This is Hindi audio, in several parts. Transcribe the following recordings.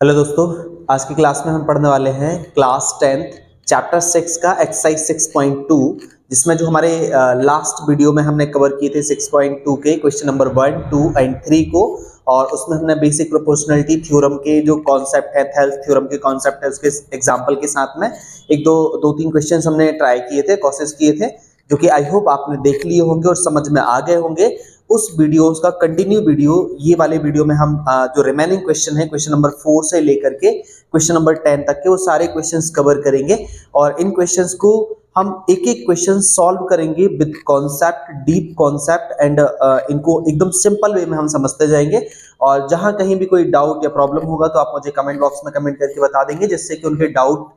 हेलो दोस्तों, आज की क्लास में हम पढ़ने वाले हैं क्लास 10th चैप्टर 6 का एक्सरसाइज 6.2, जिसमें जो हमारे लास्ट वीडियो में हमने कवर किए थे 6.2 के क्वेश्चन नंबर 1, 2 एंड 3 को। और उसमें हमने बेसिक प्रोपोर्शनलिटी थ्योरम के जो कॉन्सेप्ट है, थेल्स थ्योरम के कॉन्सेप्ट है, उसके एग्जाम्पल के साथ में दो तीन क्वेश्चन हमने ट्राई किए थे, कोशिश किए थे, जो कि आई होप आपने देख लिए होंगे और समझ में आ गए होंगे। उस वीडियोस का कंटिन्यू वीडियो ये वाले वीडियो में हम जो रिमेनिंग क्वेश्चन है, क्वेश्चन नंबर 4 से लेकर के क्वेश्चन नंबर 10 तक के, वो सारे क्वेश्चंस कवर करेंगे। और इन क्वेश्चंस को हम एक एक क्वेश्चन सॉल्व करेंगे with concept, deep concept, and इनको एकदम सिंपल वे में हम समझते जाएंगे। और जहां कहीं भी कोई डाउट या प्रॉब्लम होगा तो आप मुझे कमेंट बॉक्स में कमेंट करके बता देंगे, जिससे कि उनके डाउट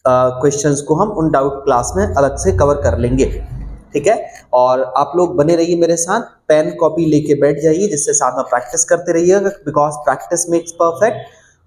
क्वेश्चंस को हम उन डाउट क्लास में अलग से कवर कर लेंगे। ठीक है, और आप लोग बने रहिए मेरे साथ, पेन कॉपी लेके बैठ जाइए, जिससे साथ में प्रैक्टिस करते रहिएगा, बिकॉज प्रैक्टिस मेक्स परफेक्ट।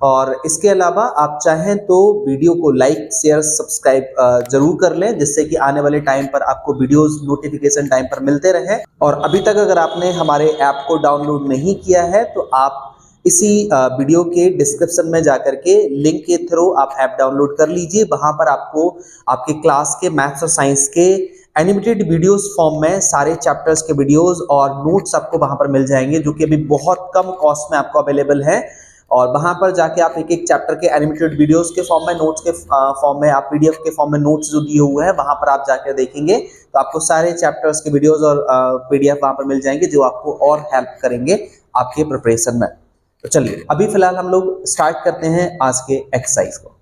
और इसके अलावा आप चाहें तो वीडियो को लाइक, शेयर, सब्सक्राइब जरूर कर लें, जिससे कि आने वाले टाइम पर आपको वीडियोस नोटिफिकेशन टाइम पर मिलते रहे। और अभी तक अगर आपने हमारे ऐप को डाउनलोड नहीं किया है तो आप इसी वीडियो के डिस्क्रिप्शन में जाकर के लिंक के थ्रू आप ऐप डाउनलोड कर लीजिए। वहां पर आपको आपके क्लास के मैथ्स और साइंस के एनिमेटेड वीडियोस फॉर्म में सारे चैप्टर्स के वीडियोस और नोट्स आपको वहां पर मिल जाएंगे, जो कि अभी बहुत कम कॉस्ट में आपको अवेलेबल है। और वहां पर जाके आप एक एक चैप्टर के एनिमेटेड वीडियोस के फॉर्म में, नोट्स के फॉर्म में, आप पीडीएफ के फॉर्म में नोट्स जो दिए हुए हैं वहां पर आप जाकर देखेंगे तो आपको सारे चैप्टर्स के वीडियोस और पीडीएफ वहां पर मिल जाएंगे, जो आपको और हेल्प करेंगे आपके प्रिपरेशन में। तो चलिए अभी फिलहाल हम लोग स्टार्ट करते हैं आज के एक्सरसाइज को।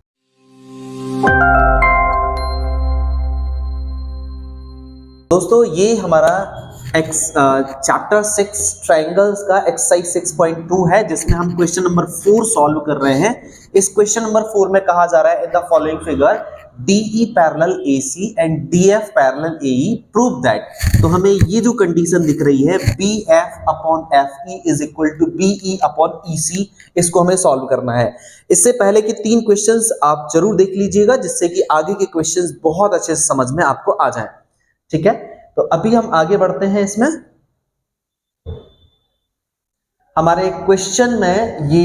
दोस्तों, ये हमारा चैप्टर 6 ट्रायंगल्स का एक्सरसाइज 6.2 है, जिसमें हम क्वेश्चन नंबर 4 सॉल्व कर रहे हैं। इस क्वेश्चन नंबर 4 में कहा जा रहा है, in the following figure DE parallel AC and DF parallel AE prove that. तो हमें ये जो कंडीशन दिख रही है BF upon FE is equal to BE upon EC, इसको हमें सॉल्व करना है। इससे पहले के 3 क्वेश्चंस आप जरूर देख लीजिएगा, जिससे कि आगे के क्वेश्चंस बहुत अच्छे से समझ में आपको आ जाए। ठीक है, तो अभी हम आगे बढ़ते हैं। इसमें हमारे क्वेश्चन में ये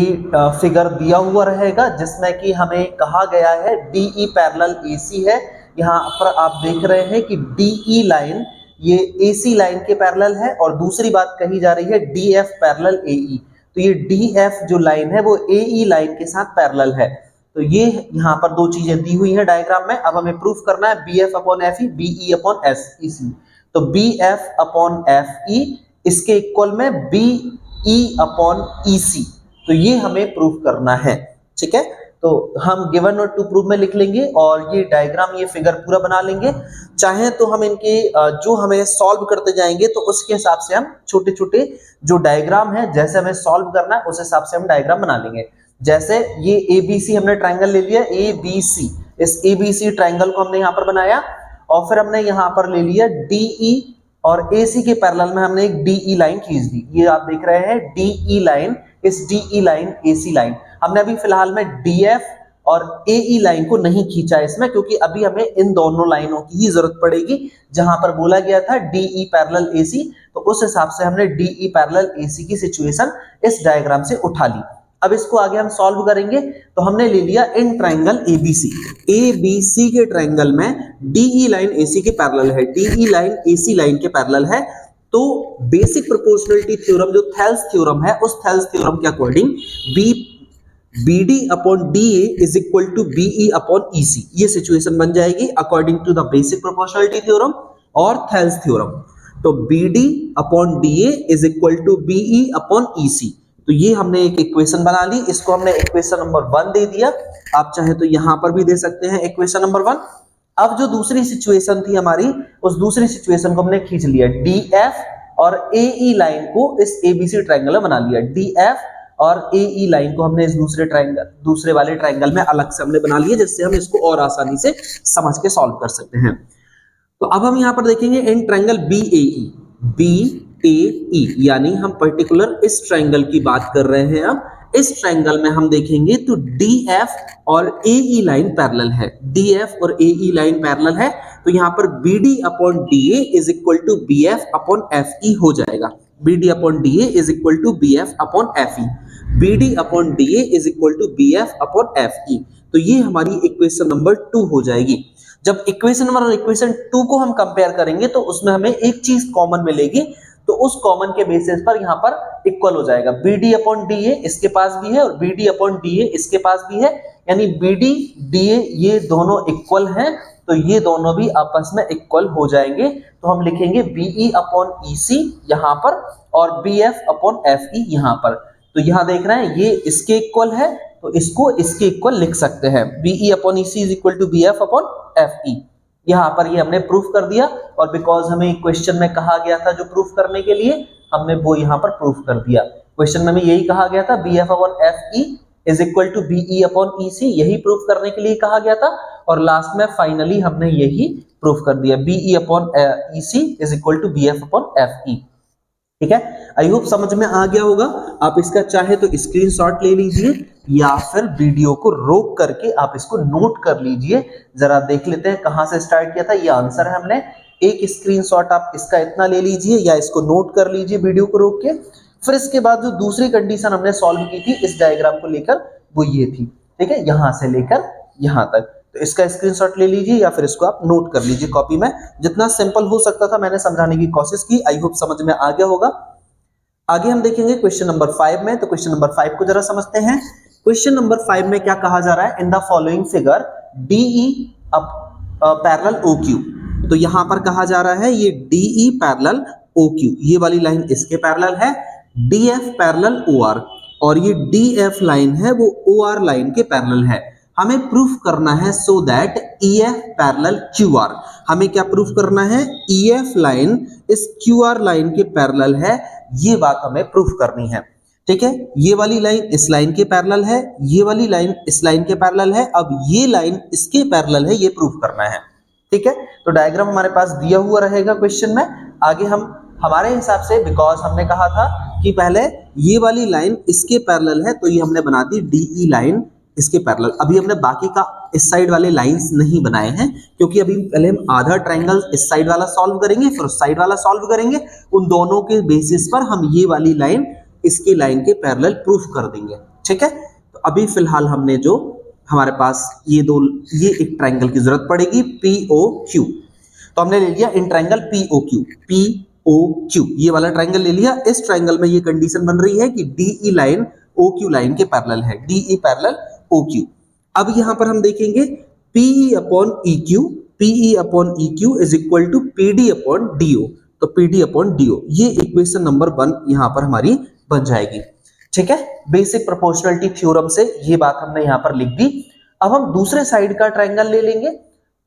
फिगर दिया हुआ रहेगा, जिसमें कि हमें कहा गया है DE पैरेलल AC है। यहां पर आप देख रहे हैं कि DE लाइन ये AC लाइन के पैरेलल है, और दूसरी बात कही जा रही है DF पैरेलल AE। तो ये DF जो लाइन है वो AE लाइन के साथ पैरेलल है। तो ये यहाँ पर दो चीजें दी हुई है डायग्राम में। अब हमें प्रूफ करना है BF upon FE, BE upon SEC। तो BF अपॉन FE इसके इक्वल में BE अपॉन EC, तो ये हमें प्रूफ करना है। ठीक है, तो हम गिवन और टू प्रूफ में लिख लेंगे और ये डायग्राम, ये फिगर पूरा बना लेंगे। चाहे तो हम इनके जो हमें सॉल्व करते जाएंगे तो उसके हिसाब से हम छोटे छोटे जो डायग्राम है, जैसे हमें सॉल्व करना है उस हिसाब से हम डायग्राम बना लेंगे। जैसे ये ABC हमने ट्रायंगल ले लिया, ABC, इस ABC ट्रायंगल को हमने यहाँ पर बनाया, और फिर हमने यहाँ पर ले लिया DE, और AC के पैरेलल में हमने एक DE लाइन खींच दी। ये आप देख रहे हैं DE लाइन, इस DE लाइन AC लाइन। हमने अभी फिलहाल में DF और AE लाइन को नहीं खींचा इसमें, क्योंकि अभी हमें इन दोनों लाइनों की ही जरूरत पड़ेगी। जहां पर बोला गया था DE पैरेलल AC, तो उस हिसाब से हमने DE पैरेलल AC की सिचुएशन इस डायग्राम से उठा ली। अब इसको आगे हम सॉल्व करेंगे। तो हमने ले लिया इन ट्रायंगल ABC के ट्रायंगल में DE लाइन AC के पैरेलल है, DE लाइन AC लाइन के पैरेलल है। तो बेसिक प्रोपोर्शनलिटी थ्योरम, जो थेल्स थ्योरम है, उस थेल्स थ्योरम के according BD upon DA is equal to BE upon EC, ये सिचुएशन बन जाएगी according to the basic proportionality theorem और थेल्स थ्योरम। तो BD upon DA is equal to BE upon EC। तो ये हमने एक इक्वेशन बना ली, इसको हमने इक्वेशन नंबर 1 दे दिया। आप चाहे तो यहां पर भी दे सकते हैं इक्वेशन नंबर 1। अब जो दूसरी सिचुएशन थी हमारी, उस दूसरी सिचुएशन को हमने खींच लिया, DF और AE लाइन को इस ABC ट्रायंगल में बना लिया। DF और AE लाइन को हमने इस दूसरे वाले ट्रायंगल में अलग से हमने बना लिया, जिससे हम इसको और आसानी से समझ के सॉल्व कर सकते हैं। तो अब हम यहां पर देखेंगे इन ट्रायंगल BAE, यानी हम पर्टिकुलर इस ट्रायंगल की बात कर रहे हैं। अब इस ट्रायंगल में हम देखेंगे तो DF और AE लाइन पैरेलल है, DF और AE लाइन पैरेलल है। तो यहाँ पर BD upon DA is equal to BF upon FE हो जाएगा। BD upon DA is equal to BF upon FE। BD upon DA is equal to BF upon FE। तो ये हमारी इक्वेशन नंबर 2 हो जाएगी। जब इक्वेशन नंबर और इक्वेशन 2 को हम कंपेयर करेंगे तो उसमें हमें एक चीज कॉमन मिलेगी, तो उस कॉमन के बेसिस पर यहाँ पर इक्वल हो जाएगा। BD अपॉन DA इसके पास भी है और BD अपॉन DA इसके पास भी है, यानी BD DA ये दोनों इक्वल हैं, तो ये दोनों भी आपस में इक्वल हो जाएंगे। तो हम लिखेंगे BE अपॉन EC यहाँ पर और BF अपॉन FE यहाँ पर। तो यहाँ देख रहे हैं ये इसके इक्वल है, तो इसको इसके इक्वल लिख सकते हैं। BE upon EC is equal to BF upon FE। यहाँ पर ये हमने प्रूफ कर दिया, और बिकॉज हमें क्वेश्चन में कहा गया था जो प्रूफ करने के लिए, हमने वो यहाँ पर प्रूफ कर दिया। क्वेश्चन में यही कहा गया था, BF upon FE is equal to BE upon EC, यही प्रूफ करने के लिए कहा गया था, और लास्ट में फाइनली हमने यही प्रूफ कर दिया, BE upon EC is equal to BF upon FE। ठीक है, आई होप समझ में आ गया होगा। आप इसका चाहे तो स्क्रीनशॉट ले लीजिए या फिर वीडियो को रोक करके आप इसको नोट कर लीजिए। जरा देख लेते हैं कहां से स्टार्ट किया था। ये आंसर है, हमने एक स्क्रीनशॉट आप इसका इतना ले लीजिए या इसको नोट कर लीजिए वीडियो को रोक के। फिर इसके बाद जो दूसरी कंडीशन हमने सॉल्व की थी इस डायग्राम को लेकर, वो ये थी। ठीक है, यहां से लेकर यहां तक, तो इसका स्क्रीनशॉट ले लीजिए या फिर इसको आप नोट कर लीजिए कॉपी में। जितना सिंपल हो सकता था मैंने समझाने की कोशिश की। आई होप समझ में आ गया होगा। आगे हम देखेंगे क्वेश्चन नंबर 5 में। तो क्वेश्चन नंबर 5 को जरा समझते हैं। क्वेश्चन नंबर 5 में क्या कहा जा रहा है, in the following figure DE parallel OQ। तो यहां पर कहा जा रहा है ये DE पैरेलल OQ, ये वाली लाइन इसके पैरेलल है, DF पैरेलल OR, और ये DF लाइन है वो OR लाइन के पैरेलल है। हमें प्रूफ करना है so that EF parallel QR। हमें क्या प्रूफ करना है, EF लाइन इस QR लाइन के पैरेलल है, ये बात हमें प्रूफ करनी है। ठीक है, ये वाली लाइन इस लाइन के पैरेलल है, ये वाली लाइन इस लाइन के पैरेलल है, अब ये लाइन इसके पैरेलल है, ये प्रूफ करना है। ठीक है, तो डायग्राम हमारे पास दिया हुआ रहेगा क्वेश्चन में। आगे हम हमारे हिसाब से, बिकॉज हमने कहा था कि पहले ये वाली लाइन इसके पैरेलल है, तो ये हमने बना दी DE लाइन इसके पैरेलल। अभी हमने बाकी का इस साइड वाले लाइंस नहीं बनाए हैं, क्योंकि अभी पहले हम आधा ट्रायंगल इस साइड वाला सॉल्व करेंगे, फिर उस साइड वाला सॉल्व करेंगे। उन दोनों के बेसिस पर हम ये वाली लाइन इसकी लाइन के पैरेलल प्रूफ कर देंगे। ठीक है, तो अभी फिलहाल हमने जो हमारे पास ये एक ट्रायंगल की जरूरत पड़ेगी POQ। तो हमने ले लिया इन ट्रायंगल POQ, ये वाला ट्रायंगल ले लिया। इस ट्रायंगल में ये कंडीशन बन रही है कि DE लाइन OQ लाइन के पैरेलल है, DE पैरेलल OQ। अब यहां पर हम देखेंगे PE upon EQ is equal to PD upon DO। तो PD अपॉन DO, ये इक्वेशन नंबर 1 यहां पर हमारी बन जाएगी। ठीक है, बेसिक प्रोपोर्शनलिटी थ्योरम से ये बात हमने यहां पर लिख दी। अब हम दूसरे साइड का ट्रायंगल ले लेंगे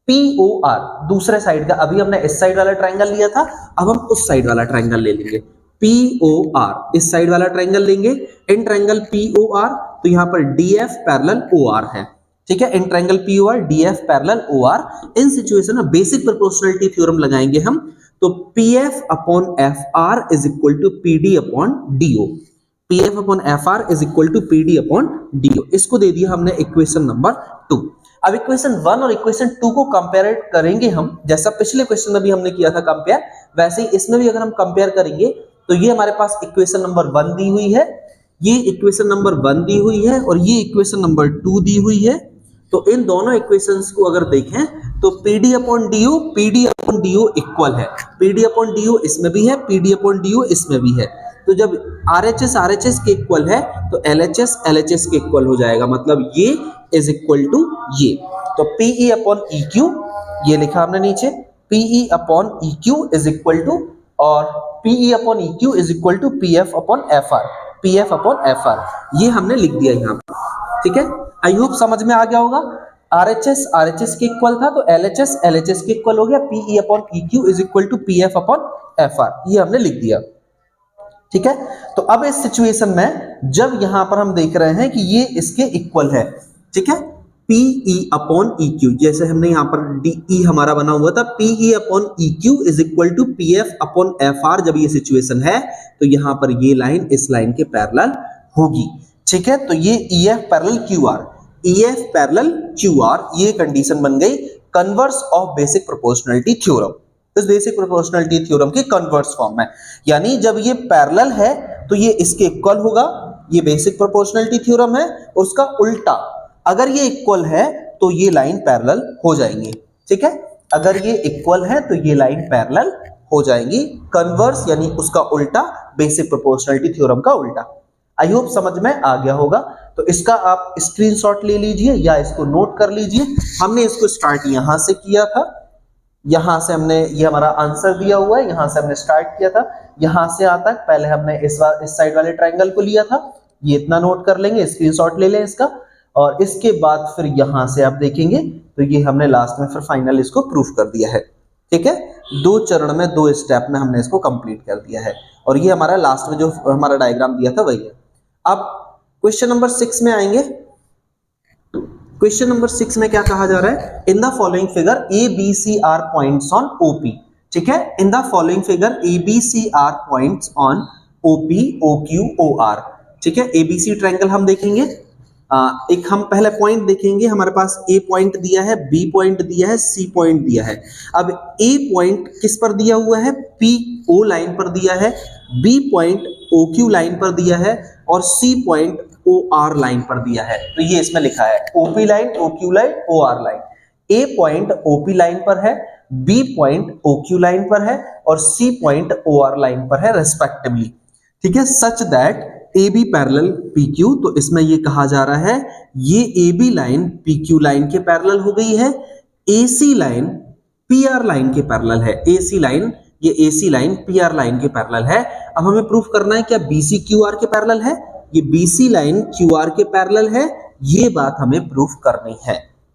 POR, दूसरे साइड का। अभी हमने इस साइड वाला ट्रायंगल लिया था, अब हम उस साइड वाला ट्रायंगल ले लेंगे POR, इस साइड वाला ट्रायंगल लेंगे। इन ट्रायंगल POR, तो यहां पर DF पैरेलल OR है। ठीक है, in triangle POR DF parallel OR। In situation में बेसिक प्रोपोर्शनलिटी थ्योरम लगाएंगे हम, तो PF upon FR is equal to PD upon DO। PF upon FR is equal to PD upon DO। इसको दे दिया हमने इक्वेशन नंबर 2। अब इक्वेशन 1 और इक्वेशन 2 को कंपेयर करेंगे हम, जैसा पिछले क्वेश्चन में भी हमने किया था कंपेयर, वैसे ही इसमें भी अगर हम कंपेयर करेंगे तो ये हमारे पास इक्वेशन नंबर 1 दी हुई है, ये इक्वेशन नंबर 1 दी हुई है, और ये इक्वेशन नंबर 2 दी हुई है। तो इन दोनों इक्वेशंस को अगर देखें तो PD अपॉन DO इक्वल है। PD अपॉन DO इसमें भी है, PD अपॉन DO इसमें भी है। तो जब RHS के इक्वल है तो LHS के इक्वल हो जाएगा, मतलब ये इज इक्वल टू ये। तो PE अपॉन EQ ये लिखा हमने नीचे, PE upon EQ is equal to, और PE upon EQ is equal to PF upon FR, ये हमने लिख दिया यहाँ पर। ठीक है, आई होप समझ में आ गया होगा। RHS के इक्वल था, तो LHS के इक्वल हो गया। PE upon EQ is equal to PF upon FR, ये हमने लिख दिया। ठीक है, तो अब इस सिचुएशन में जब यहां पर हम देख रहे हैं कि ये इसके इक्वल है, ठीक है, PE अपॉन EQ, जैसे हमने यहाँ पर DE हमारा बना हुआ था, PE upon EQ is equal to PF upon FR। जब ये सिचुएशन है तो यहाँ पर ये लाइन इस लाइन के पैरेलल होगी। ठीक है, तो ये EF पैरेलल QR, ये कंडीशन बन गई converse of basic proportionality theorem. इस बेसिक प्रोपोर्शनलिटी थ्योरम के कन्वर्स फॉर्म में, यानी जब ये पैरेलल है तो ये इसके इक्वल होगा, ये बेसिक प्रोपोर्शनलिटी थ्योरम है, और उसका उल्टा अगर ये इक्वल है तो ये लाइन पैरेलल हो जाएंगी। ठीक है, अगर ये इक्वल है तो ये लाइन पैरेलल हो जाएंगी। कन्वर्स यानी उसका उल्टा, बेसिक प्रोपोर्शनलिटी थ्योरम का उल्टा। आई होप समझ में आ गया होगा। तो इसका आप स्क्रीनशॉट ले लीजिए या इसको नोट कर लीजिए। हमने इसको स्टार्ट यहां से किया था, यहां से हमने ये हमारा आंसर दिया हुआ है, यहां से हमने स्टार्ट किया था, यहां से यहाँ तक पहले हमने इस साइड वाले ट्रायंगल को लिया था। ये इतना नोट कर लेंगे, स्क्रीनशॉट ले लें इसका, और इसके बाद फिर यहां से आप देखेंगे तो ये हमने लास्ट में फिर फाइनल इसको प्रूफ कर दिया है। ठीक है, 2 चरण में 2 स्टेप में हमने इसको कंप्लीट कर दिया है, और ये हमारा लास्ट में जो हमारा डायग्राम दिया था वही है। अब क्वेश्चन नंबर 6 में आएंगे। क्वेश्चन नंबर 6 में क्या कहा जा रहा है, in the following figure A B C are points on OP. ठीक है, in the following figure A B C are points on OP O Q O R. ठीक है, एबीसी ट्रायंगल हम देखेंगे। एक हम पहले पॉइंट देखेंगे, हमारे पास ए पॉइंट दिया है, बी पॉइंट दिया है, सी पॉइंट दिया है। अब ए पॉइंट किस पर दिया हुआ है, पी ओ लाइन पर दिया है, B point O Q line पर दिया है, और C point O R line पर दिया है। तो ये इसमें लिखा है OP line, O Q line, O R line. A point OP line पर है, B point O Q line पर है, और C point O R line पर है रेस्पेक्टिवली। ठीक है, such that A B parallel P Q. तो इसमें ये कहा जा रहा है ये A B line P Q line के पैरेलल हो गई है, A C line P R line के पैरेलल है। ए सी लाइन, ये A C line P R line के पैरेलल है। अब हमें प्रूफ करना है क्या बी सी क्यू आर के पैरेलल है, ये B C line Q R के पैरेलल है, ये बात हमें प्रूफ करनी है।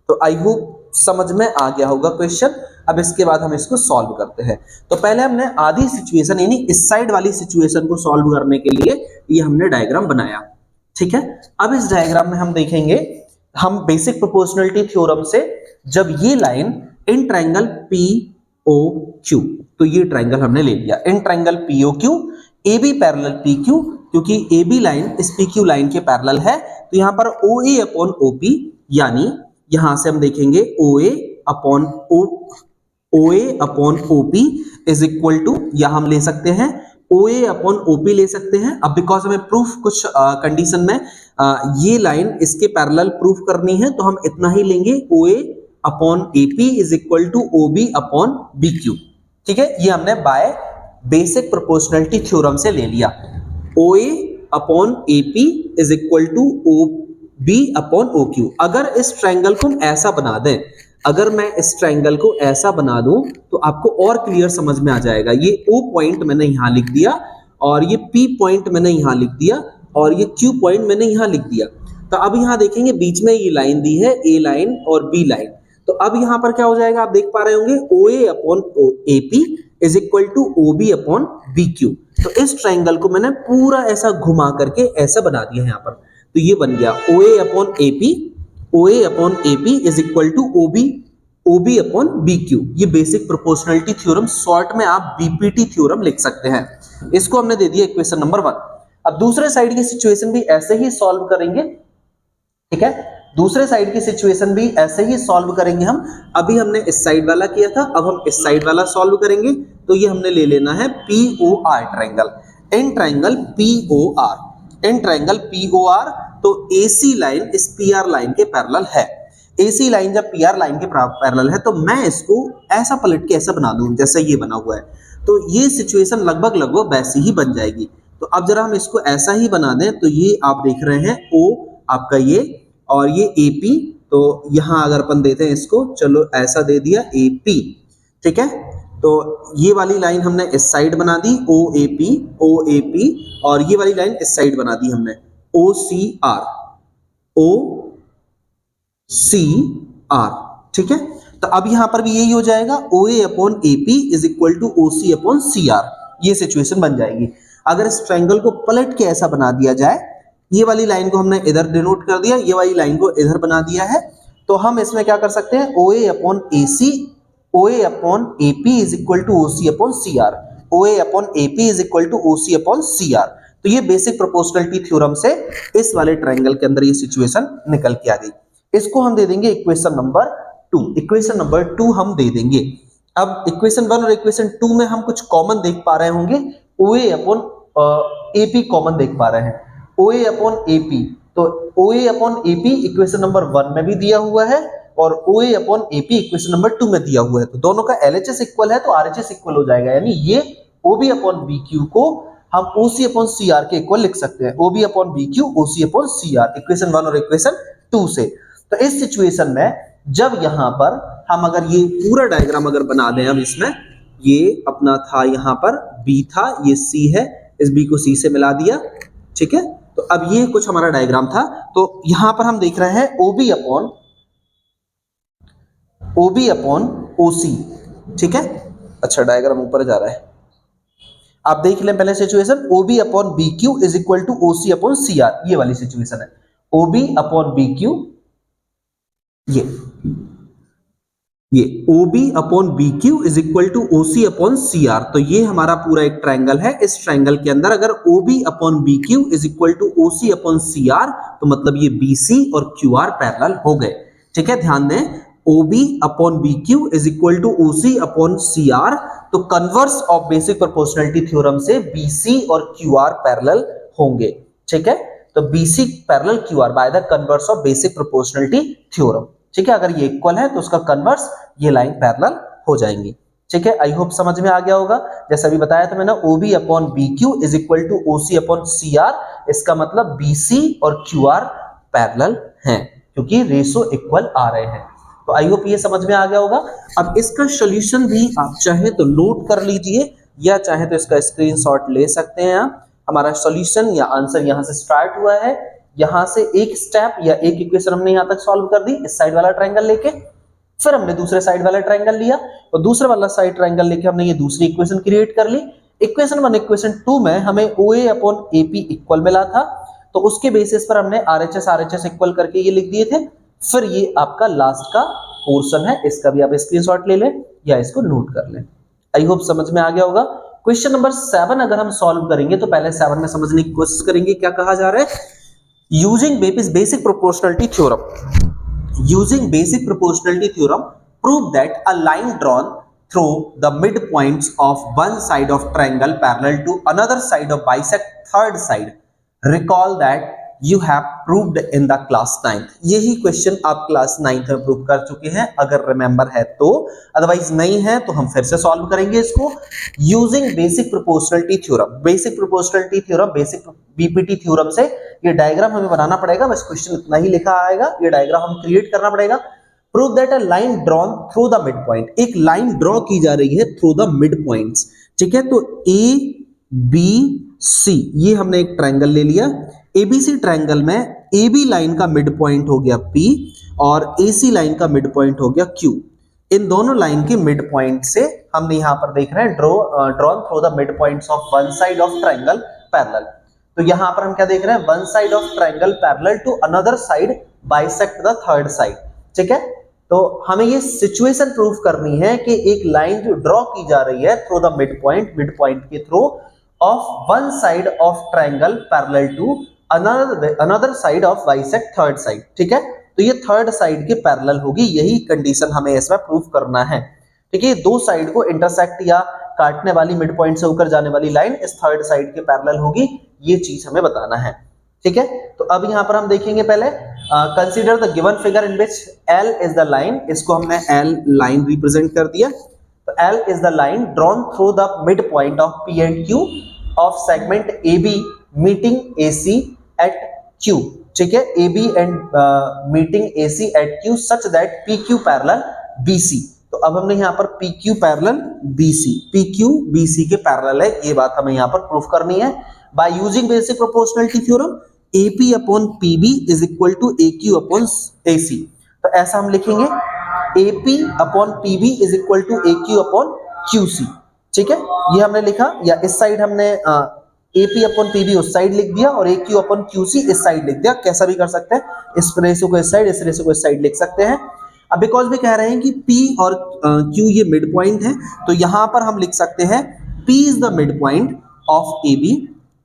तो आई होप समझ में आ गया होगा क्वेश्चन। अब इसके बाद हम इसको सॉल्व करते हैं। तो पहले हमने आधी सिचुएशन यानी इस साइड वाली सिचुएशन को सॉल्व करने के लिए ये हमने डायग्राम बनाया। ठीक है, अब इस डायग्राम में हम देखेंगे, हम बेसिक प्रोपोर्शनलिटी थ्योरम से जब ये line in triangle P O Q, तो ये ट्रायंगल हमने ले लिया in triangle P O Q, A B parallel P Q, क्योंकि ए बी लाइन इस पी क्यू लाइन के पैरेलल है। तो यहां पर ओ ए अपॉन ओ पी, यानी यहां से हम देखेंगे O A upon O P is equal to, या हम ले सकते हैं ओ ए अपॉन ओ पी ले सकते हैं। अब बिकॉज हमें प्रूफ कुछ कंडीशन में ये लाइन इसके पैरेलल प्रूफ करनी है, तो हम इतना ही लेंगे O A upon A P is equal to O B upon B Q. ठीक है, ये हमने बाय बेसिक प्रोपोर्शनलिटी थ्योरम से ले लिया। O A upon A P is equal to O B upon O Q. अगर इस ट्रायंगल को हम ऐसा बना दें, अगर मैं इस ट्रायंगल को ऐसा बना दूं तो आपको और क्लियर समझ में आ जाएगा। ये O पॉइंट मैंने यहां लिख दिया, और ये P पॉइंट मैंने यहां लिख दिया, और ये Q पॉइंट मैंने यहां लिख दिया। तो अब यहां देखेंगे बीच में ये लाइन दी है, A लाइन और B लाइन। तो अब यहां पर क्या हो जाएगा, आप देख पा रहे होंगे OA upon AP is equal to OB upon BQ। तो इस ट्रायंगल को मैंने पूरा ऐसा घुमा करके ऐसा बना दिया है यहां पर। तो ये बन गया OA upon AP, OA upon AP is equal to OB upon BQ। ये बेसिक प्रोपोर्शनलिटी थ्योरम, शॉर्ट में आप BPT थ्योरम लिख सकते हैं। इसको हमने दे दिया इक्वेशन नंबर 1। अब दूसरे साइड की सिचुएशन भी ऐसे ही सॉल्व करेंगे। ठीक है, दूसरे साइड की सिचुएशन भी ऐसे ही सॉल्व करेंगे हम। अभी हमने इस साइड वाला किया था, अब हम इस साइड वाला सॉल्व करेंगे। तो ये हमने ले लेना है POR ट्रायंगल, इन ट्रायंगल POR, इन ट्रायंगल POR। तो AC लाइन इस PR लाइन के पैरेलल है। AC लाइन जब PR लाइन के पैरेलल है, तो मैं इसको ऐसा पलट के ऐसा बना दूं जैसे ये बना हुआ है, तो ये सिचुएशन लगभग वैसी ही बन जाएगी। तो अब जरा हम इसको ऐसा ही बना दें, तो ये आप देख रहे हैं O आपका ये, और ये AP। तो यहां अगर अपन देते हैं इसको, चलो ऐसा दे दिया AP। ठीक है, तो ये वाली लाइन हमने इस साइड बना दी OAP, और ये वाली लाइन इस साइड बना दी हमने OCR। ठीक है, तो अब यहां पर भी यही हो जाएगा OA upon AP is equal to OC upon CR। ये सिचुएशन बन जाएगी। अगर इस ट्रायंगल को पलट के ऐसा बना दिया जाए, ये वाली लाइन को हमने इधर डिनोट कर दिया, ये वाली लाइन को इधर बना दिया है, तो हम इसमें क्या कर सकते हैं, OA upon AC, OA upon AP is equal to OC upon CR, OA upon AP is equal to OC upon CR। तो ये बेसिक प्रोपोर्शनलिटी थ्योरम से इस वाले ट्रायंगल के अंदर ये सिचुएशन निकल के आ गई। इसको हम दे देंगे इक्वेशन नंबर 2। इक्वेशन नंबर 2 हम दे देंगे। अब इक्वेशन 1 और इक्वेशन 2 में हम कुछ कॉमन देख पा रहे होंगे, OA अपॉन AP कॉमन देख पा रहे हैं। OA अपॉन AP, तो OA upon AP equation number 1 में भी दिया हुआ है और OA upon AP equation number 2 में दिया हुआ है, तो दोनों का LHS इक्वल है तो RHS इक्वल हो जाएगा, यानी ये OB अपॉन BQ को हम OC अपॉन CR के इक्वल लिख सकते हैं, OB upon BQ OC upon CR equation 1 और इक्वेशन 2 से। तो इस सिचुएशन में जब यहां पर हम अगर ये पूरा डायग्राम अगर बना दें, अब इसमें ये अपना था, यहां पर B था, ये C है, इस B को C से मिला दिया, ठीक है। तो अब ये कुछ हमारा डायग्राम था, तो यहां पर हम देख रहे हैं OB अपॉन OC, ठीक है। अच्छा, डायग्राम ऊपर जा रहा है, आप देख लें पहले situation, OB upon BQ is equal to OC upon CR, ये वाली सिचुएशन है, OB अपॉन BQ, ये OB upon BQ is equal to OC upon CR, तो ये हमारा पूरा एक ट्रायंगल है। इस ट्रायंगल के अंदर अगर OB upon BQ is equal to OC upon CR, तो मतलब ये BC और QR पैरेलल हो गए, ठीक है। ध्यान दें, OB upon BQ is equal to OC upon CR, तो converse of basic proportionality theorem से BC और QR पैरेलल होंगे, ठीक है। तो BC parallel QR by the converse of basic proportionality theorem, ठीक है। अगर ये इक्वल है तो उसका कन्वर्स ये लाइन पैरेलल हो जाएंगी, ठीक है। आई होप समझ में आ गया होगा। जैसा भी बताया था मैंने, OB upon BQ is equal to OC upon CR, इसका मतलब BC और QR पैरेलल हैं क्योंकि रेशो इक्वल आ रहे हैं। तो आई होप ये समझ में आ गया होगा। अब इसका सॉल्यूशन भी आप चाहे तो नोट कर लीजिए या चाहे तो इसका स्क्रीनशॉट ले सकते हैं आप। हमारा सॉल्यूशन या आंसर यहां से स्टार्ट हुआ है, यहां से एक स्टेप या एक इक्वेशन हमने यहां तक सॉल्व कर दी इस साइड वाला ट्रायंगल लेके, फिर हमने दूसरे साइड वाला ट्रायंगल लिया और दूसरे वाला साइड ट्रायंगल लेके हमने ये दूसरी इक्वेशन क्रिएट कर ली। इक्वेशन 1 इक्वेशन 2 में हमें OA अपॉन AP इक्वल मिला था, तो उसके बेसिस पर हमने RHS इक्वल करके ये लिख दिए थे। फिर ये आपका लास्ट का पोर्शन है, इसका भी आप स्क्रीनशॉट ले लें या इसको नोट कर लें। आई होप समझ में आ गया होगा। क्वेश्चन नंबर 7 अगर हम सॉल्व करेंगे तो पहले 7 में समझने की कोशिश करेंगे क्या कहा जा रहा है। Using basic proportionality theorem, prove that a line drawn through the midpoints of one side of triangle parallel to another side of bisect third side. Recall that you have proved in the class 9th. यही क्वेश्चन आप क्लास 9th में प्रूव कर चुके हैं अगर रिमेंबर है तो, अदरवाइज नहीं है तो हम फिर से सॉल्व करेंगे इसको। Using basic proportionality theorem, basic BPT theorem से ये डायग्राम हमें बनाना पड़ेगा, बस क्वेश्चन इतना ही लिखा आएगा, ये डायग्राम हम क्रिएट करना पड़ेगा। Prove that a line drawn through the mid point, एक लाइन ड्रॉ की जा रही है थ्रू द मिड पॉइंट्स, ठीक है। तो ABC ये हमने एक ट्रायंगल ले लिया, ABC ट्रायंगल में AB लाइन का मिड पॉइंट हो गया P और AC लाइन का मिड पॉइंट हो गया Q। इन दोनों लाइन के मिड पॉइंट से हमने यहां पर देख रहे हैं drawn through the mid points of one side of triangle parallel. तो यहां पर हम क्या देख रहे हैं, one side of triangle parallel to another side bisect the third side, ठीक है। तो हमें ये सिचुएशन प्रूफ करनी है कि एक लाइन जो ड्रॉ की जा रही है थ्रू द मिड पॉइंट के through of one side of triangle parallel to another side of bisect third side, ठीक है। तो ये थर्ड साइड के पैरेलल होगी, यही कंडीशन हमें इसमें प्रूफ करना है, ठीक है। दो साइड को इंटरसेक्ट या काटने वाली मिड पॉइंट से होकर जाने वाली लाइन इस थर्ड साइड के पैरेलल होगी, ये चीज हमें बताना है, ठीक है। तो अब यहां पर हम देखेंगे पहले, consider the given figure in which L is the line, इसको हमने L लाइन रिप्रेजेंट कर दिया। तो L is the line drawn through the mid point of P and Q of segment AB meeting AC at Q, ठीक है। AB and meeting AC at Q such that PQ parallel BC। तो अब हमने यहाँ पर PQ parallel BC, PQ BC के पैरेलल है, ये बात हमें यहाँ पर प्रूफ करनी है। By using basic proportionality theorem AP upon PB is equal to AQ upon AC। तो ऐसा हम लिखेंगे AP upon PB is equal to AQ upon QC, ठीक है। ये हमने लिखा, या इस साइड हमने AP अपॉन PB उस साइड लिख दिया और AQ अपॉन QC इस साइड लिख दिया, कैसा भी कर सकते हैं, इस रेशो को इस साइड, इस रेशो को इस साइड लिख सकते हैं। अब बिकॉज भी कह रहे हैं कि P और Q ये मिड पॉइंट है, तो यहां पर हम लिख सकते हैं P is the mid point of AB,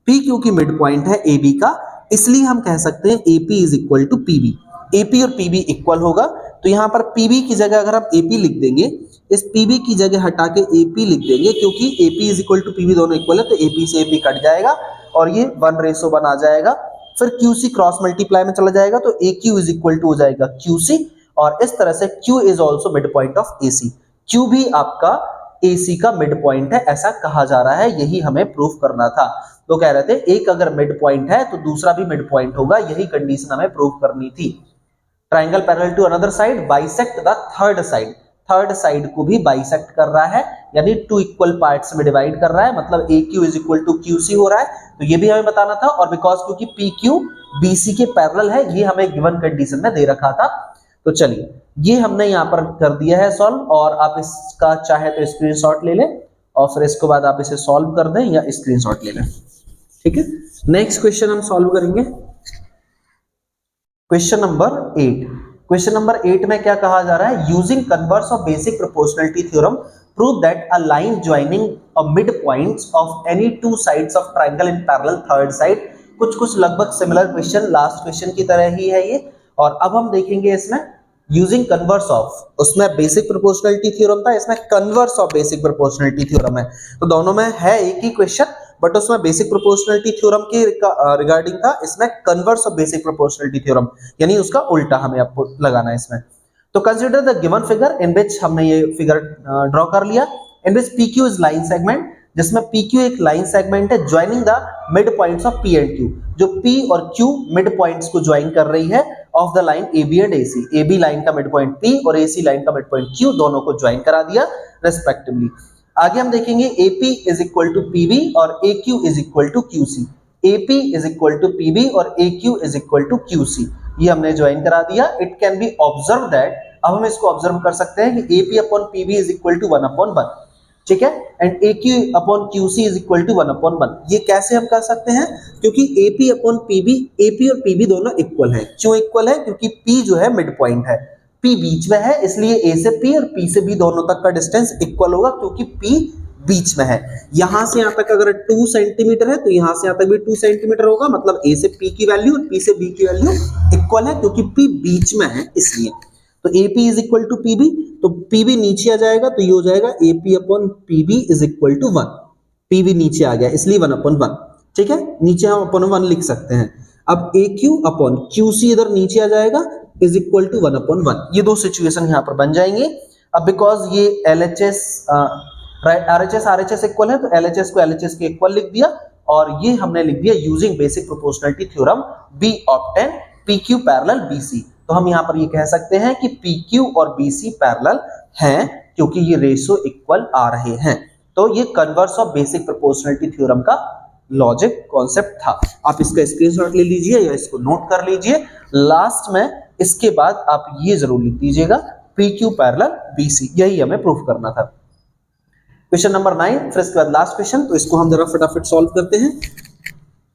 P क्योंकि मिड पॉइंट है AB का, इसलिए हम कह सकते हैं AP is equal to PB। AP और PB इक्वल होगा, तो यहां पर PB की जगह अगर हम AP लिख देंगे, इस PB की जगह हटा के AP लिख देंगे, क्योंकि AP is equal to PB दोनों इक्वल है, तो AP से AP कट जाएगा और ये 1:1 आ जाएगा। फिर QC क्रॉस मल्टीप्लाई में चला जाएगा तो AQ इज इक्वल टू हो जाएगा QC, और इस तरह से Q is also mid point of AC। Q भी आपका AC का मिड पॉइंट है ऐसा कहा जा रहा है, यही हमें प्रूफ करना था। तो कह रहे थे एक अगर मिड पॉइंट है तो दूसरा भी मिड पॉइंट होगा, यही कंडीशन हमें प्रूफ करनी थी। Triangle parallel to another side bisect the third side, third side को भी बाइसेक्ट कर रहा है, यानी टू इक्वल पार्ट्स में डिवाइड कर रहा है, मतलब AQ is equal to QC हो रहा है। तो ये भी हमें बताना था, और बिकॉज क्योंकि PQ BC के पैरेलल है, ये हमें गिवन कंडीशन में दे रखा था। तो चलिए ये हमने यहाँ पर कर दिया है सॉल्व, और आप इसका चाहे तो स्क्रीनशॉट ले लें और फिर इसके बाद आप इसे सॉल्व कर दें या स्क्रीनशॉट ले लें, ठीक है। नेक्स्ट क्वेश्चन हम सॉल्व करेंगे, क्वेश्चन नंबर 8। क्वेश्चन नंबर 8 में क्या कहा जा रहा है, using converse of basic proportionality theorem prove that a line joining a mid points of any two sides of triangle in parallel third side. कुछ लगभग सिमिलर क्वेश्चन लास्ट क्वेश्चन की तरह ही है ये, और अब हम देखेंगे इसमें यूजिंग कन्वर्स ऑफ, उसमें बेसिक प्रोपोर्शनलिटी थ्योरम था, इसमें converse of basic proportionality theorem है। तो दोनों में है एक ही क्वेश्चन, बट उसमें बेसिक प्रोपोर्शनलिटी थ्योरम के रिगार्डिंग था, इसमें converse of basic proportionality theorem, यानी उसका उल्टा हमें आपको लगाना है इसमें। तो consider the given figure in which, हमने ये फिगर ड्रॉ कर लिया, in which PQ is line segment, जिसमें PQ एक लाइन सेगमेंट है joining the mid points of P and Q, जो P और Q मिड पॉइंट्स को ज्वाइन कर रही है of the line AB and AC। AB line का मिड पॉइंट P और AC लाइन का मिड पॉइंट Q, दोनों को ज्वाइन करा दिया रेस्पेक्टिवली। आगे हम देखेंगे AP is equal to PB और AQ is equal to QC। AP is equal to PB और AQ is equal to QC, ये हमने ज्वाइन करा दिया। It can be observe that, अब हम इसको ऑब्जर्व कर सकते हैं कि AP upon PB is equal to 1/1, ठीक है, and AQ upon QC is equal to 1/1। ये कैसे हम कर सकते हैं, क्योंकि AP अपॉन PB, AP और PB दोनों इक्वल हैं। क्यों इक्वल है, क्योंकि P जो है मिड पॉइंट है, P बीच में है, इसलिए A से P और P से B दोनों तक का डिस्टेंस इक्वल होगा, क्योंकि P बीच में है। यहां से यहां तक अगर 2 सेंटीमीटर है तो यहां से यहां तक भी 2 सेंटीमीटर होगा, मतलब A से P की वैल्यू और P से B की वैल्यू इक्वल है, क्योंकि P बीच में है इसलिए। तो AP is equal to PB, तो PB नीचे आ जाएगा, तो ये हो जाएगा AP upon PB is equal to 1। PB नीचे आ गया इसलिए 1/1, ठीक है, नीचे हम अपॉन 1 लिख सकते हैं। अब AQ अपॉन QC इधर नीचे आ जाएगा इज इक्वल टू 1/1। ये दो सिचुएशन यहाँ पर बन जाएंगे। अब बिकॉज ये LHS RHS RHS इक्वल है, तो LHS को LHS के इक्वल लिख दिया, और ये हमने लिख दिया using basic proportionality theorem B obtain PQ parallel BC। तो हम यहाँ पर ये कह सकते हैं कि PQ और BC पैरेलल हैं, क्योंकि ये रेशो इक्वल आ रहे हैं। तो ये converse of basic proportionality theorem का लॉजिक कॉन्सेप्ट था। आप इसका स्क्रीनशॉट ले लीजिए या इसको नोट कर लीजिए। लास्ट में इसके बाद आप ये जरूर लिख दीजिएगा PQ पैरेलल BC, यही हमें प्रूफ करना था। क्वेश्चन नंबर 9, फिर इसके बाद लास्ट क्वेश्चन, तो इसको हम जरा फटाफट सॉल्व करते हैं।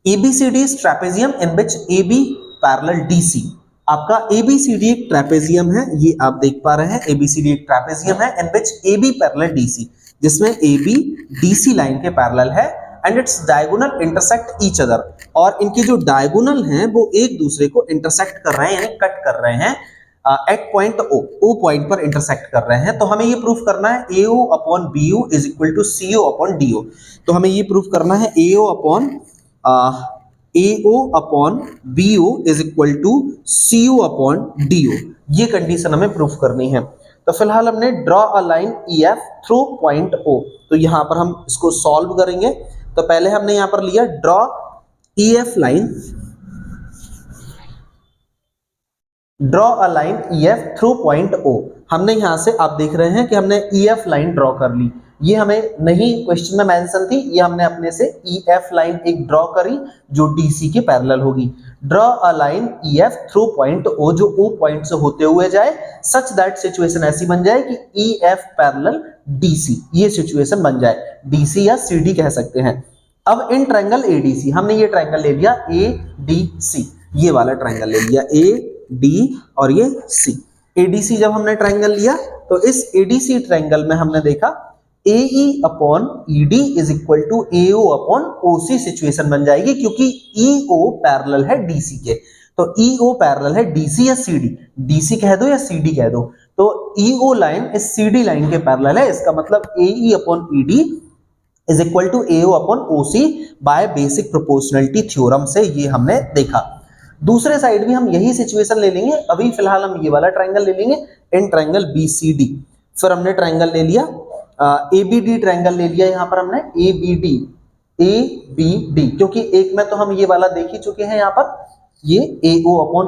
ABCD is trapezium in which AB parallel DC। आपका ABCD एक ट्रेपेजियम है, ये आप देख पा रहे हैं, ABCD एक ट्रेपेजियम है इन विच AB पैरेलल DC, जिसमें AB DC लाइन के पैरेलल है, and its diagonal intersect each other, और इनके जो डायगोनल हैं वो एक दूसरे को इंटरसेक्ट कर रहे हैं, यानी कट कर रहे हैं एट पॉइंट O पॉइंट पर इंटरसेक्ट कर रहे हैं। तो हमें ये प्रूफ करना है AO upon BO is equal to CO upon DO। तो हमें ये प्रूफ करना है AO upon BO is equal to CO upon DO, ये कंडीशन हमें प्रूफ करनी है। तो फिलहाल हमने draw a line EF through point O, तो यहां पर हम इसको सॉल्व करेंगे। तो पहले हमने यहां पर लिया draw EF line, draw a line EF through point O। हमने यहां से आप देख रहे हैं कि हमने EF लाइन ड्रॉ कर ली, ये हमें नहीं क्वेश्चन में मेंशन थी, ये हमने अपने से EF लाइन एक ड्रॉ करी जो DC के पैरेलल होगी। Draw a line EF through point O, जो O पॉइंट से होते हुए जाए, सच दैट सिचुएशन ऐसी बन जाए कि EF पैरेलल DC, ये सिचुएशन बन जाए, DC या CD कह सकते हैं। अब इन ट्रायंगल ADC, हमने ये ट्रायंगल ले लिया ADC, ये वाला ट्रायंगल ले लिया AD और ये C। ADC जब हमने ट्रायंगल लिया तो इस ADC ट्रायंगल में हमने देखा AE upon ED is equal to AO upon OC situation बन जाएगी, क्योंकि EO पैरेलल है DC के। तो EO पैरेलल है DC या CD, DC कह दो या CD कह दो, तो EO लाइन इस CD लाइन के पैरेलल है, इसका मतलब AE upon ED is equal to AO upon OC by basic proportionality theorem से ये हमने देखा। दूसरे साइड भी हम यही सिचुएशन ले लेंगे। अभी फिलहाल हम ये वाला ट्रायंगल ले लेंगे, इन ट्रायंगल BCD। फिर हमने ट्रायंगल ले लिया ABD, ट्रायंगल ले लिया यहाँ पर हमने ABD, क्योंकि एक में तो हम ये वाला देख ही चुके हैं यहाँ पर, ये AO अपॉन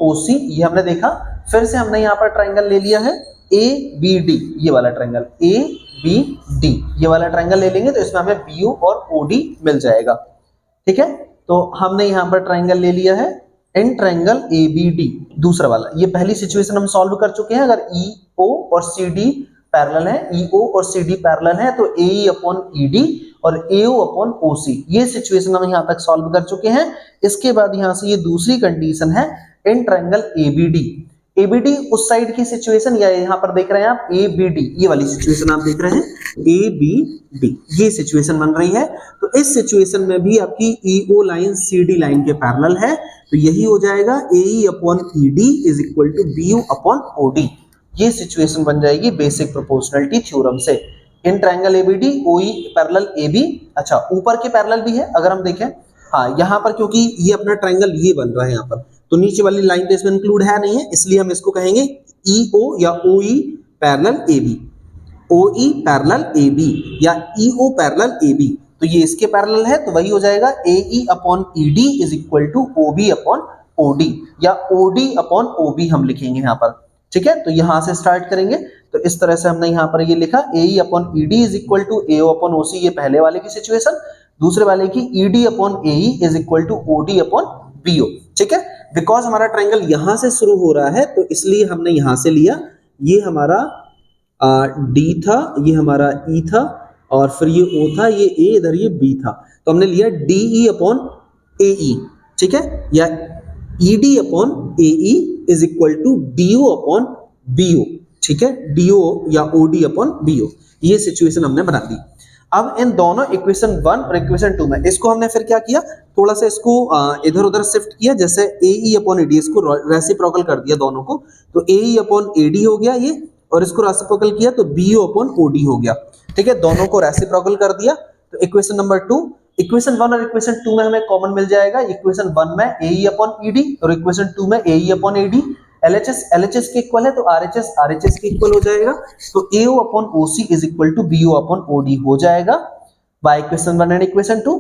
OC ये हमने देखा। फिर से हमने यहाँ पर ट्रायंगल ले लिया है ABD, ये वाला ट्रायंगल ABD, ये वाला ट्रायंगल ले लेंगे तो इसमें हमें BO और OD मिल जाएगा। ठीक है, तो हमने यहाँ पर ट्रायंगल ले लिया है इन ट्रायंगल ABD, दूसरा वाला। ये पहली सिचुएशन हम सॉल्व कर चुके हैं। अगर EO और CD पैरेलल है, EO और CD पैरेलल है तो AE अपॉन ED और AO अपॉन OC, ये सिचुएशन हम यहाँ तक सॉल्व कर चुके हैं। इसके बाद यहाँ से ये दूसरी कंडीशन है इन ट्रायंगल ABD उस साइड की सिचुएशन, या यहाँ पर देख रहे हैं आप ABD, ये वाली सिचुएशन आप देख रहे हैं ABD, ये सिचुएशन बन रही है। तो इस सिचुएशन में भी आपकी EO लाइन CD लाइन के पैरेलल है, तो यही हो जाएगा AE upon ED is equal to BO upon OD। ये सिचुएशन बन जाएगी बेसिक प्रोपोर्शनलिटी थ्योरम से। In triangle ABD OE parallel AB, अच्छा ऊपर के पैरेलल भी है अगर हम देखें, हाँ यहाँ पर क्योंकि ये अपना ट्रायंगल ये बन रहा है यहाँ पर, तो नीचे वाली लाइन तो इसमें इंक्लूड है नहीं है, इसलिए हम इसको कहेंगे EO या OE parallel AB, OE parallel AB या EO पैरेलल AB। तो ये इसके पैरेलल है तो वही हो जाएगा AE upon ED is equal to OB upon OD, या OD अपॉन OB हम लिखेंगे यहाँ पर। ठीक है, तो यहां से स्टार्ट करेंगे। तो इस तरह से हमने यहाँ पर ये लिखा AE upon ED is equal to AO upon OC, ये पहले वाले की सिचुएशन। दूसरे वाले की ED upon AE is equal to OD upon BO। ठीक है, बिकॉज हमारा ट्रायंगल यहां से शुरू हो रहा है तो इसलिए हमने यहां से लिया, ये हमारा D था, ये हमारा E था, और फिर ये O था, ये A, इधर ये B था, तो हमने लिया DE अपॉन AE। ठीक है, या ED upon AE is equal to DO upon BO। ठीक है, DO या OD अपॉन BO, ये सिचुएशन हमने बना दी। अब इन दोनों इक्वेशन 1 और इक्वेशन 2 में इसको हमने फिर क्या किया, थोड़ा सा इसको इधर उधर शिफ्ट किया, जैसे AE अपॉन AD, इसको रेसिप्रोकल कर दिया दोनों को, तो AE अपॉन AD हो गया ये, और इसको रेसिप्रोकल किया तो BO अपॉन OD हो गया। ठीक है, दोनों को रेसिप्रोकल कर दिया, तो इक्वेशन नंबर 2, इक्वेशन 1 और इक्वेशन 2 में हमें कॉमन मिल जाएगा। इक्वेशन 1 में AE अपॉन ED और इक्वेशन 2 में AE अपॉन AD। LHS के इक्वल है तो RHS के इक्वल हो जाएगा, तो AO upon OC is equal to BO upon OD हो जाएगा बाय इक्वेशन 1 एंड इक्वेशन 2।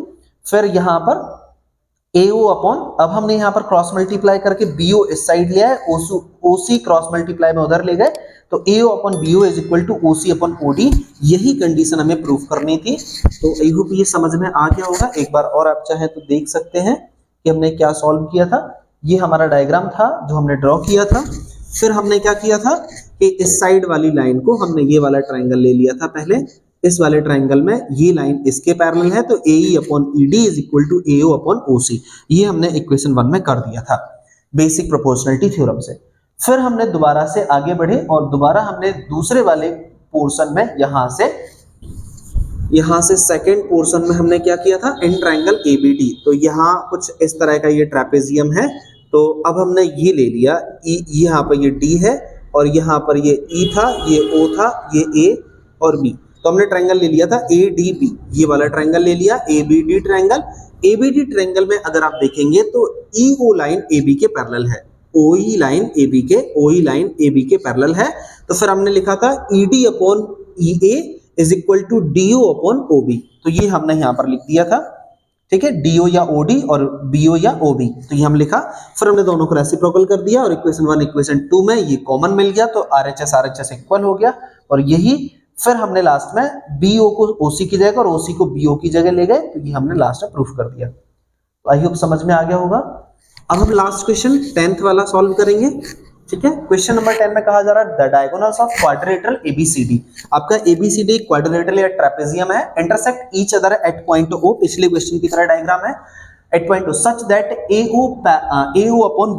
फिर यहाँ पर AO अपॉन, अब हमने यहाँ पर क्रॉस मल्टीप्लाई करके BO इस साइड लिया है, OC क्रॉस मल्टीप्लाई में उधर ले गए, तो AO upon BO is equal to OC upon OD। यही कंडीशन हमें प्रूफ करनी थी। तो आई होप ये समझ में आ गया होगा। एक बार और आप चाहे तो देख सकते हैं कि हमने क्या सॉल्व किया था। ये हमारा डायग्राम था जो हमने ड्रॉ किया था। फिर हमने क्या किया था कि इस साइड वाली लाइन को हमने ये वाला ट्रायंगल ले लिया था पहले, इस वाले ट्रायंगल में ये लाइन इसके पैरेलल है, तो AE upon ED is equal to AO upon OC, ये हमने इक्वेशन 1 में कर दिया था बेसिक प्रोपोर्शनलिटी थ्योरम से। फिर हमने दोबारा से आगे बढ़े और दोबारा हमने दूसरे वाले पोर्शन में यहाँ से सेकेंड पोर्शन में हमने क्या किया था, इन ट्रायंगल ABD। तो यहाँ कुछ इस तरह का ये ट्रेपेजियम है, तो अब हमने ये ले लिया, यहाँ पर ये D है और यहाँ पर ये E था, ये O था, ये A और B, तो हमने ट्रायंगल ले लिया था ADB, ये वाला ट्रायंगल ले लिया ABD ट्रायंगल। ABD ट्रायंगल में अगर आप देखेंगे तो EO लाइन AB के पैरेलल है, OE लाइन AB के पैरेलल है, तो फिर हमने लिखा था ED upon EA is equal to DO upon OB, तो ये हमने यहाँ पर लिख दिया था। ठीक है, DO या OD और BO या OB, तो ये हम लिखा। फिर हमने दोनों को रेसिप्रोकल कर दिया और इक्वेशन 1 इक्वेशन 2 में ये कॉमन मिल गया, तो RHS इक्वल हो गया, और यही फिर हमने लास्ट में BO को OC की जगह और OC को BO की जगह ले गए, तो ये हमने लास्ट में प्रूफ कर दिया। तो आई होप समझ में आ गया होगा। अब हम लास्ट क्वेश्चन 10th वाला सॉल्व करेंगे। ठीक है, क्वेश्चन नंबर 10 में कहा जा रहा है the diagonals of quadrilateral ABCD। आपका ABCD क्वाड्रिलेटरल या ट्रेपेजियम है, intersect each other at point O, पिछले क्वेश्चन की तरह डायग्राम है, at point O such that AO upon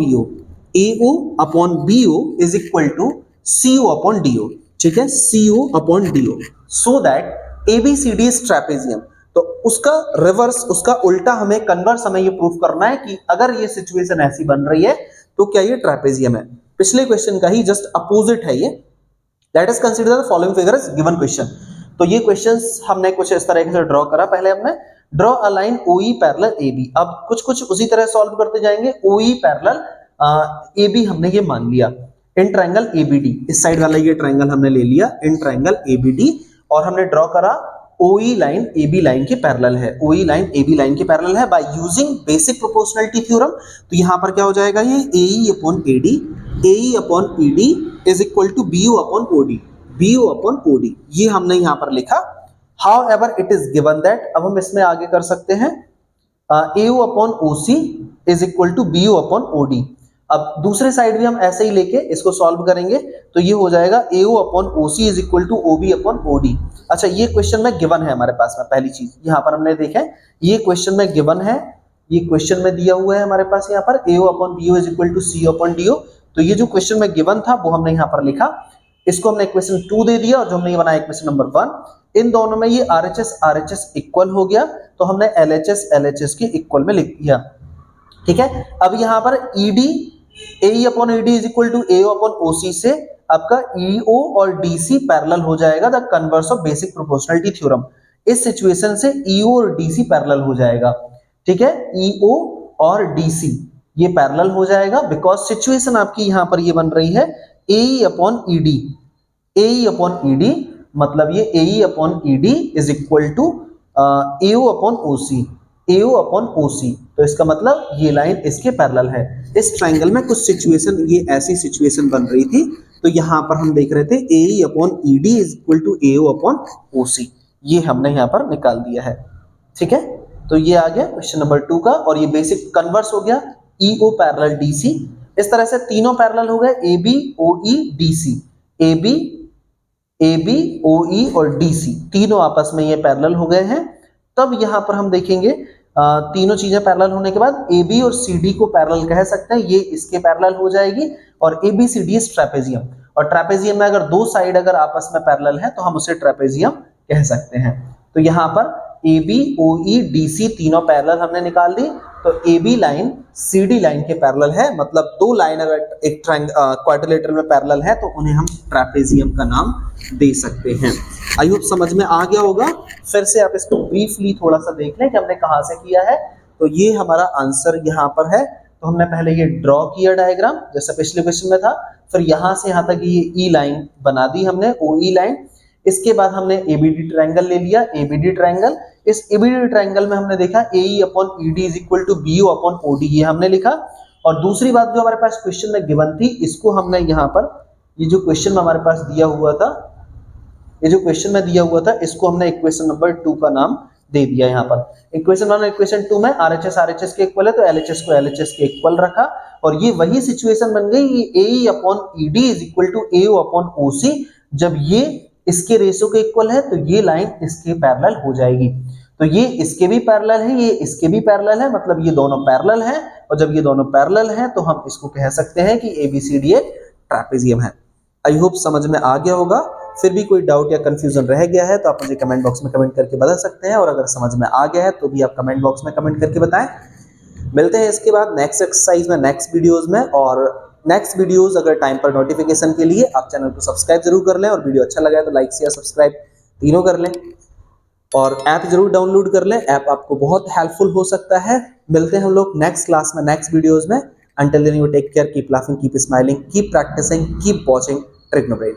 BO is equal to CO upon DO। ठीक है, CO upon DO, so that ABCD is trapezium. तो उसका रिवर्स, उसका उल्टा हमें कन्वर्स हमें ये प्रूफ करना है कि अगर ये सिचुएशन ऐसी बन रही है तो क्या ये ट्रेपेजियम है। पिछले क्वेश्चन का ही जस्ट अपोजिट है ये। Let us consider the following figure as given question. तो ये क्वेश्चंस हमने कुछ इस तरीके से ड्रॉ करा। पहले हमने draw a line OE parallel AB, अब कुछ कुछ उसी तरह सॉल्व करते जाएंगे। OE पैरेलल AB हमने ये मान लिया, इन ट्रायंगल ABD, इस साइड वाला ये ट्रायंगल हमने ले लिया इन ट्रायंगल ABD, और हमने ड्रॉ करा OE लाइन AB लाइन के पैरेलल है, OE लाइन AB लाइन के पैरेलल है by using basic proportionality theorem. तो यहां पर क्या हो जाएगा, ये AE upon AD, AE upon ED is equal to BU upon OD, BU upon OD, ये हमने यहां पर लिखा। However it is given that, अब हम इसमें आगे कर सकते हैं AO upon OC is equal to BU upon OD। अब दूसरे साइड भी हम ऐसे ही लेके इसको सॉल्व करेंगे, तो ये हो जाएगा AO upon OC is equal to OB upon OD। अच्छा, ये क्वेश्चन में गिवन है हमारे पास में, पहली चीज यहाँ पर हमने देखा है, ये क्वेश्चन में गिवन है, ये क्वेश्चन में दिया हुआ है हमारे पास यहाँ पर AO upon BO is equal to C upon DO। तो ये जो क्वेश्चन में गिवन था वो हमने यहाँ पर लिखा, इसको हमने इक्वेशन 2 दे दिया, और जो हमने ये बनाया इक्वेशन नंबर 1, इन दोनों में ये RHS इक्वल हो गया, तो हमने LHS के इक्वल में लिख दिया। ठीक है, अब यहाँ पर AE upon ED is equal to AO upon OC से आपका EO और DC पैरेलल हो जाएगा, the converse of basic proportionality theorem. इस सिचुएशन से EO और DC पैरेलल हो जाएगा। ठीक है, EO और DC ये पैरेलल हो जाएगा, बिकॉज सिचुएशन आपकी यहां पर ये बन रही है AE upon ED, AE upon ED, मतलब ये AE upon ED is equal to AO upon OC, AO upon OC। तो इसका मतलब ये लाइन इसके पैरेलल है। इस ट्रायंगल में कुछ सिचुएशन, ये ऐसी सिचुएशन बन रही थी, तो यहां पर हम देख रहे थे AE upon ED is equal to AO upon OC, ये हमने यहां पर निकाल दिया है। ठीक है, तो ये आ गया क्वेश्चन नंबर 2 का, और ये बेसिक कन्वर्स हो गया EO पैरेलल DC। इस तरह से तीनों पैरेलल हो गए, AB OE DC, AB OE और DC तीनों आपस में ये पैरेलल हो गए हैं। तब यहां पर हम देखेंगे तीनों चीजें पैरेलल होने के बाद AB और CD को पैरेलल कह सकते हैं, ये इसके पैरेलल हो जाएगी, और ABCD इज ट्रेपेजियम, और ट्रेपेजियम में अगर दो साइड अगर आपस में पैरेलल है तो हम उसे ट्रेपेजियम कह सकते हैं। तो यहाँ पर AB OE DC तीनों पैरेलल हमने निकाल दी, तो AB लाइन CD लाइन के पैरेलल है, मतलब दो लाइन अगर एक क्वाड्रिलेटरल में पैरेलल है तो उन्हें हम ट्रेपेजियम का नाम दे सकते हैं। आई होप समझ में आ गया होगा। फिर से आप इसको ब्रीफली थोड़ा सा देख लें कि हमने कहाँ से किया है। तो ये हमारा आंसर यहाँ पर है, तो हमने पहले ये ड्रॉ किया डायग्राम जैसे पिछले क्वेश्चन में था, फिर यहाँ से यहाँ तक ये E लाइन बना दी हमने, OE लाइन। इसके बाद हमने ABD ट्रायंगल ले लिया, ABD ट्रायंगल। इस ABD ट्रायंगल में हमने देखा AE upon ED is equal to BU upon OD, ये हमने लिखा। और दूसरी बात जो हमारे पास क्वेश्चन में गिवन थी, इसको हमने यहाँ पर ये जो क्वेश्चन में हमारे पास दिया हुआ था, ये जो क्वेश्चन में दिया हुआ था, इसको हमने इक्वेशन नंबर 2 का नाम दे दिया यहाँ पर। इक्वेशन 1 और इक्वेशन 2 में RHS के इक्वल है, तो LHS को LHS के इक्वल रखा, और ये वही सिचुएशन बन गई, ये AE upon ED is equal to AO upon OC। जब ये इसके रेशो के इक्वल है तो ये लाइन इसके पैरेलल हो जाएगी। तो ये इसके भी पैरेलल है, ये इसके भी पैरेलल है, मतलब ये दोनों पैरेलल हैं, और जब ये दोनों पैरेलल हैं तो हम इसको कह सकते हैं कि ABCD एक ट्रेपेजियम है। आई होप समझ में आ गया होगा। फिर भी कोई डाउट या कंफ्यूजन रह गया है तो आप मुझे कमेंट बॉक्स में कमेंट करके बता सकते हैं, और अगर समझ में आ गया है तो भी आप कमेंट बॉक्स में कमेंट करके बताएं। मिलते हैं इसके बाद नेक्स्ट एक्सरसाइज में, नेक्स्ट वीडियोस में। और नेक्स्ट वीडियोस अगर टाइम पर नोटिफिकेशन के लिए आप चैनल को सब्सक्राइब जरूर कर लें, और वीडियो अच्छा लगा है तो लाइक शेयर सब्सक्राइब तीनों कर लें, और ऐप जरूर डाउनलोड कर लें, ऐप आपको बहुत हेल्पफुल हो सकता है। मिलते हैं हम लोग नेक्स्ट क्लास में, नेक्स्ट वीडियोस में। Until then you take care, keep laughing, keep smiling, keep practicing, keep watching Trigonometry.